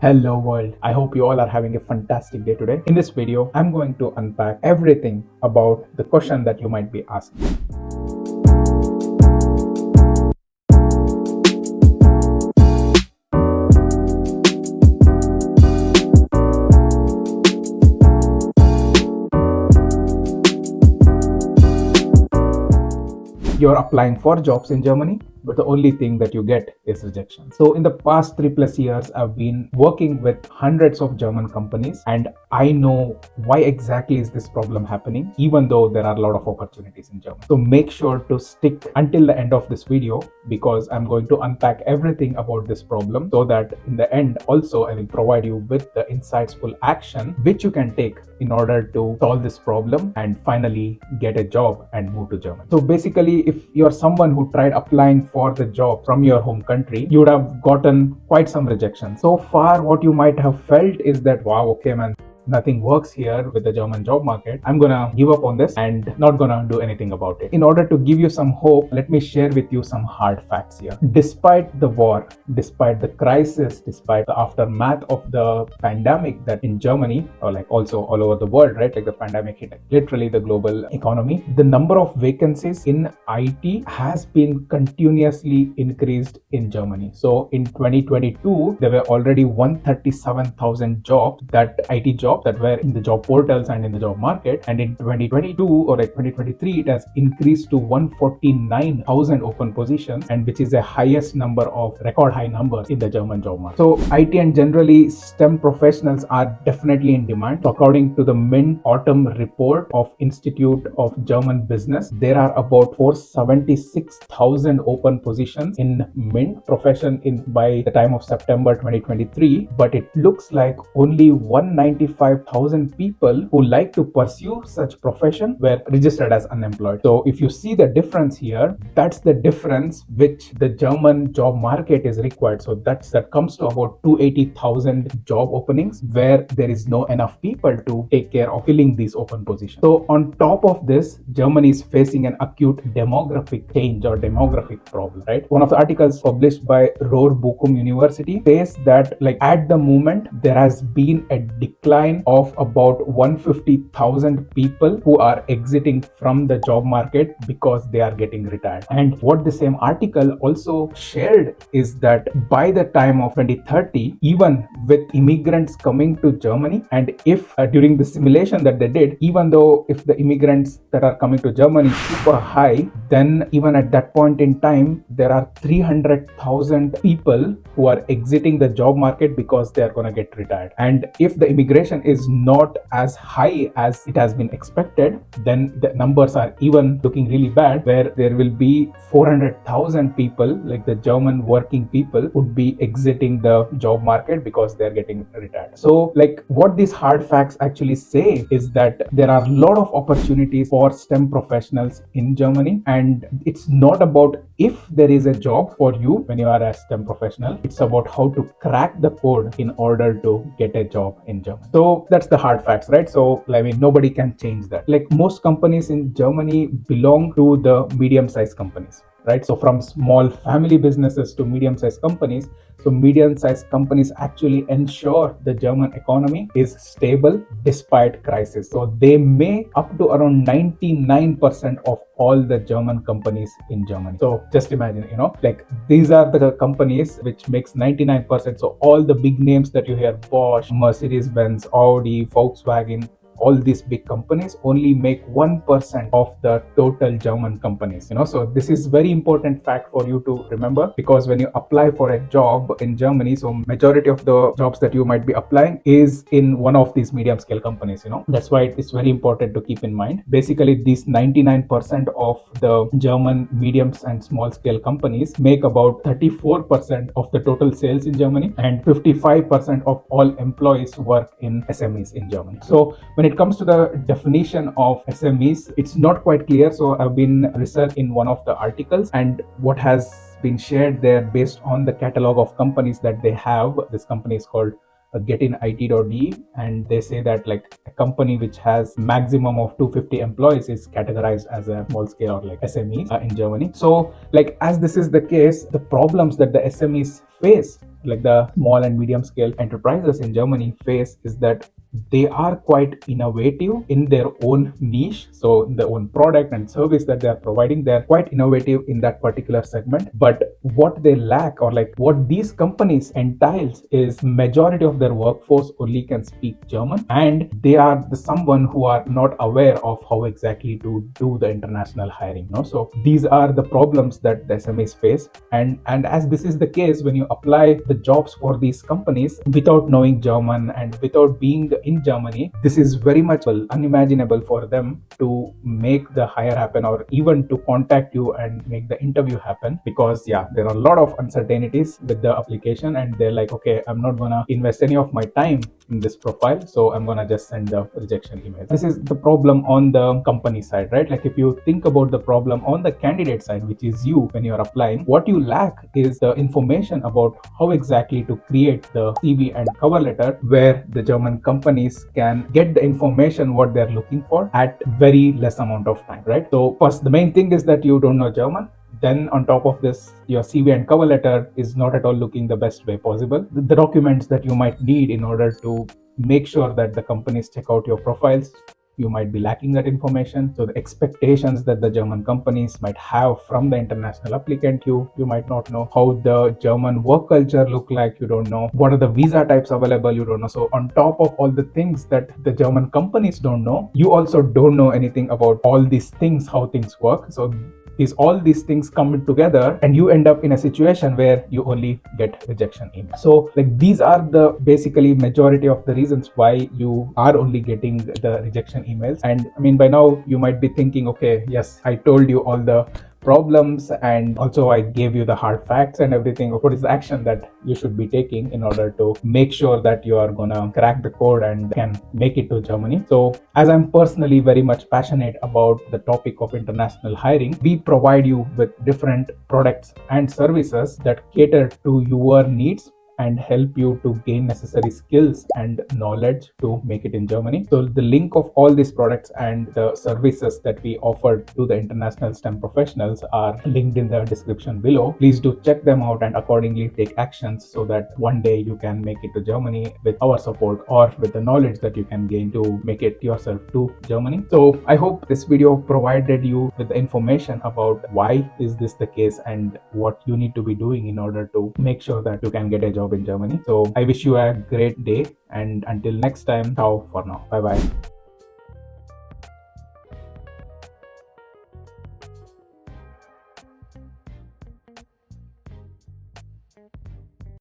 Hello world, I hope you all are having a fantastic day today. In this video, I'm going to unpack everything about the question that you might be asking. You're applying for jobs in Germany, but the only thing that you get is rejection. So in the past 3+ years, I've been working with hundreds of German companies, and I know why exactly is this problem happening, even though there are a lot of opportunities in Germany. So make sure to stick until the end of this video, because I'm going to unpack everything about this problem, so that in the end also I will provide you with the insightful action which you can take in order to solve this problem and finally get a job and move to Germany. So basically, if you're someone who tried applying for the job from your home country, you would have gotten quite some rejection. So far, what you might have felt is that, wow, okay, man, nothing works here with the German job market. I'm gonna give up on this and not gonna do anything about it. In order to give you some hope, let me share with you some hard facts here. Despite the war, despite the crisis, despite the aftermath of the pandemic that in Germany, or like also all over the world, right? Like the pandemic hit literally the global economy. The number of vacancies in IT has been continuously increased in Germany. So in 2022, there were already 137,000 jobs, that IT jobs that were in the job portals and in the job market, and in 2022 or like 2023 it has increased to 149,000 open positions, and which is the highest number of record high numbers in the German job market. So IT and generally STEM professionals are definitely in demand. So according to the Mint autumn report of Institute of German Business, there are about 476,000 open positions in Mint profession in by the time of September 2023, but it looks like only 195,000 people who like to pursue such profession were registered as unemployed. So if you see the difference here, that's the difference which the German job market is required. So that comes to about 280,000 job openings where there is no enough people to take care of filling these open positions. So on top of this, Germany is facing an acute demographic change or demographic problem, right? One of the articles published by Bochum University says that like at the moment there has been a decline of about 150,000 people who are exiting from the job market because they are getting retired. And what the same article also shared is that by the time of 2030, even with immigrants coming to Germany, and if during the simulation that they did, even though if the immigrants that are coming to Germany is super high, then even at that point in time, there are 300,000 people who are exiting the job market because they are going to get retired. And if the immigration is not as high as it has been expected, then the numbers are even looking really bad, where there will be 400,000 people, like the German working people, would be exiting the job market because they're getting retired. So like what these hard facts actually say is that there are a lot of opportunities for STEM professionals in Germany, and it's not about if there is a job for you when you are a STEM professional, it's about how to crack the code in order to get a job in Germany. So that's the hard facts, right? So I mean, nobody can change that. Like most companies in Germany belong to the medium-sized companies, right? So from small family businesses to medium-sized companies. So medium-sized companies actually ensure the German economy is stable despite crisis. So they make up to around 99% of all the German companies in Germany. So just imagine, like these are the companies which makes 99%. So all the big names that you hear, Bosch, Mercedes-Benz, Audi, Volkswagen, all these big companies only make 1% of the total German companies. So this is very important fact for you to remember, because when you apply for a job in Germany, so majority of the jobs that you might be applying is in one of these medium scale companies. That's why it's very important to keep in mind. Basically, these 99% of the German medium and small scale companies make about 34% of the total sales in Germany, and 55% of all employees work in SMEs in Germany. So when it comes to the definition of SMEs, it's not quite clear. So I've been researched in one of the articles, and what has been shared there based on the catalog of companies that they have. This company is called getinit.de, and they say that like a company which has maximum of 250 employees is categorized as a small scale or like SMEs in Germany. So like as this is the case, the problems that the SMEs face like the small and medium scale enterprises in Germany face is that they are quite innovative in their own niche. So in their own product and service that they are providing, they're quite innovative in that particular segment. But what they lack, or like what these companies entails, is majority of their workforce only can speak German, and they are someone who are not aware of how exactly to do the international hiring. So these are the problems that the SMEs face, and as this is the case, when you apply the jobs for these companies without knowing German and without being in Germany, this is very much unimaginable for them to make the hire happen, or even to contact you and make the interview happen, because there are a lot of uncertainties with the application, and they're like, okay, I'm not gonna invest any of my time in this profile, so I'm gonna just send the rejection email. This is the problem on the company side, right? Like if you think about the problem on the candidate side, which is you, when you're applying, what you lack is the information about how exactly to create the CV and cover letter, where the German companies can get the information what they're looking for at very less amount of time, right? So first, the main thing is that you don't know German. Then on top of this, your CV and cover letter is not at all looking the best way possible. The documents that you might need in order to make sure that the companies check out your profiles, you might be lacking that information. So the expectations that the German companies might have from the international applicant, you might not know how the German work culture look like. You don't know what are the visa types available. You don't know. So on top of all the things that the German companies don't know, you also don't know anything about all these things, how things work. So all these things come together, and you end up in a situation where you only get rejection email. So like these are the basically majority of the reasons why you are only getting the rejection emails. And I mean, by now you might be thinking, okay, yes, I told you all the problems, and also I gave you the hard facts and everything. What is the action that you should be taking in order to make sure that you are gonna crack the code and can make it to Germany? So as I'm personally very much passionate about the topic of international hiring, we provide you with different products and services that cater to your needs and help you to gain necessary skills and knowledge to make it in Germany. So the link of all these products and the services that we offer to the international STEM professionals are linked in the description below. Please do check them out and accordingly take actions, so that one day you can make it to Germany with our support, or with the knowledge that you can gain to make it yourself to Germany. So I hope this video provided you with the information about why is this the case and what you need to be doing in order to make sure that you can get a job in Germany. So I wish you a great day, and until next time, ciao for now. Bye bye.